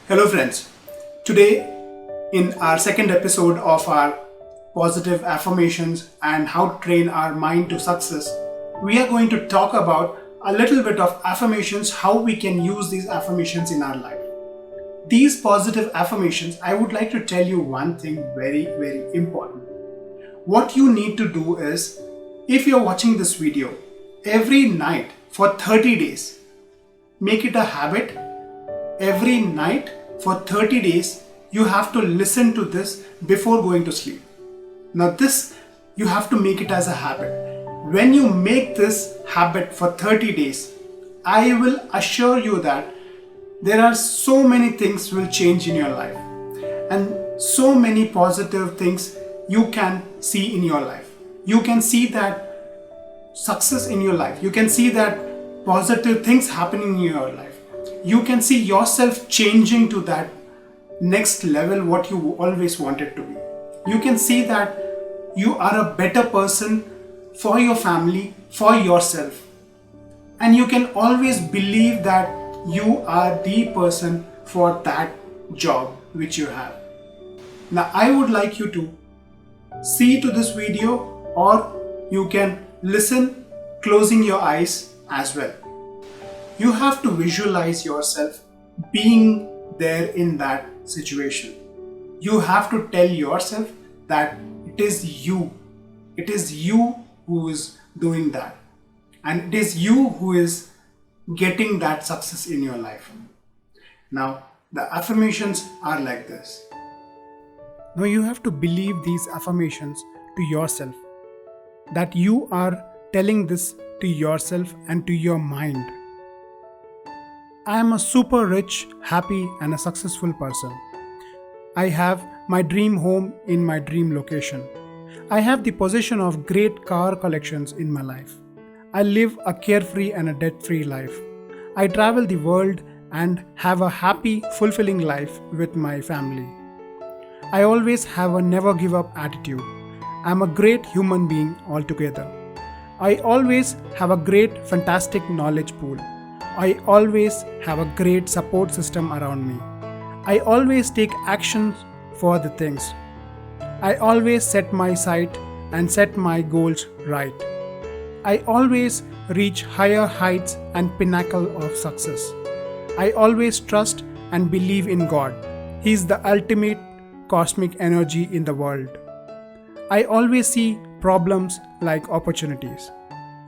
Hello, friends. Today, in our second episode of our positive affirmations and how to train our mind to success, we are going to talk about a little bit of affirmations, how we can use these affirmations in our life. These positive affirmations, I would like to tell you one thing very, very important. What you need to do is, if you're watching this video, every night for 30 days, make it a habit. Every night for 30 days, you have to listen to this before going to sleep. Now, this you have to make it as a habit. When you make this habit for 30 days, I will assure you that there are so many things will change in your life and so many positive things you can see in your life. You can see that success in your life. You can see that positive things happening in your life. You can see yourself changing to that next level what you always wanted to be. You can see that you are a better person for your family, for yourself. And you can always believe that you are the person for that job which you have. Now, I would like you to see to this video, or you can listen closing your eyes as well. You have to visualize yourself being there in that situation. You have to tell yourself that it is you. It is you who is doing that. And it is you who is getting that success in your life. Now, the affirmations are like this. Now, you have to believe these affirmations to yourself. That you are telling this to yourself and to your mind. I am a super rich, happy, and a successful person. I have my dream home in my dream location. I have the possession of great car collections in my life. I live a carefree and a debt-free life. I travel the world and have a happy, fulfilling life with my family. I always have a never give up attitude. I am a great human being altogether. I always have a great, fantastic knowledge pool. I always have a great support system around me. I always take actions for the things. I always set my sight and set my goals right. I always reach higher heights and pinnacle of success. I always trust and believe in God. He is the ultimate cosmic energy in the world. I always see problems like opportunities.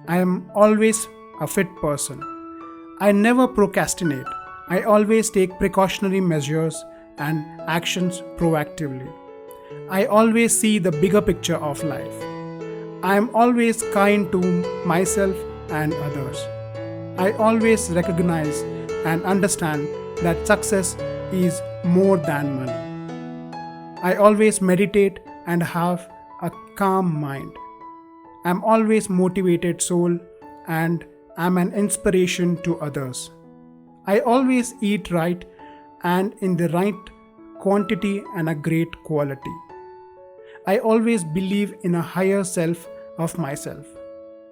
I am always a fit person. I never procrastinate. I always take precautionary measures and actions proactively. I always see the bigger picture of life. I am always kind to myself and others. I always recognize and understand that success is more than money. I always meditate and have a calm mind. I am always motivated soul and I'm an inspiration to others. I always eat right and in the right quantity and a great quality. I always believe in a higher self of myself.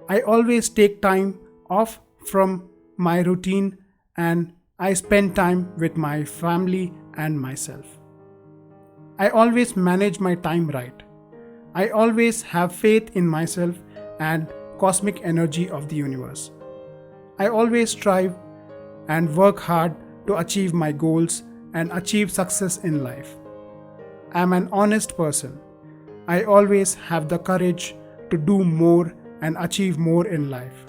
I always take time off from my routine and I spend time with my family and myself. I always manage my time right. I always have faith in myself and cosmic energy of the universe. I always strive and work hard to achieve my goals and achieve success in life. I am an honest person. I always have the courage to do more and achieve more in life.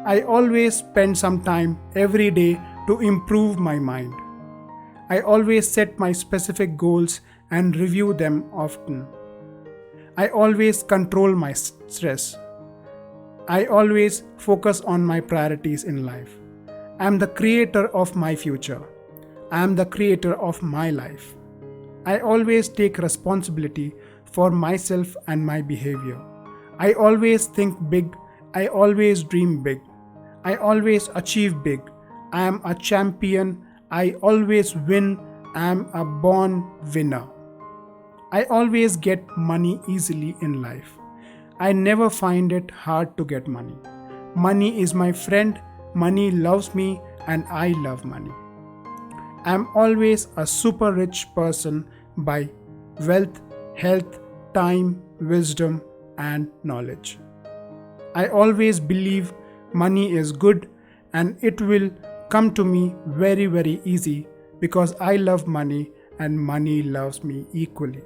I always spend some time every day to improve my mind. I always set my specific goals and review them often. I always control my stress. I always focus on my priorities in life. I am the creator of my future. I am the creator of my life. I always take responsibility for myself and my behavior. I always think big. I always dream big. I always achieve big. I am a champion. I always win. I am a born winner. I always get money easily in life. I never find it hard to get money. Money is my friend. Money loves me and I love money. I'm always a super rich person by wealth, health, time, wisdom, and knowledge. I always believe money is good and it will come to me very, very easy because I love money and money loves me equally.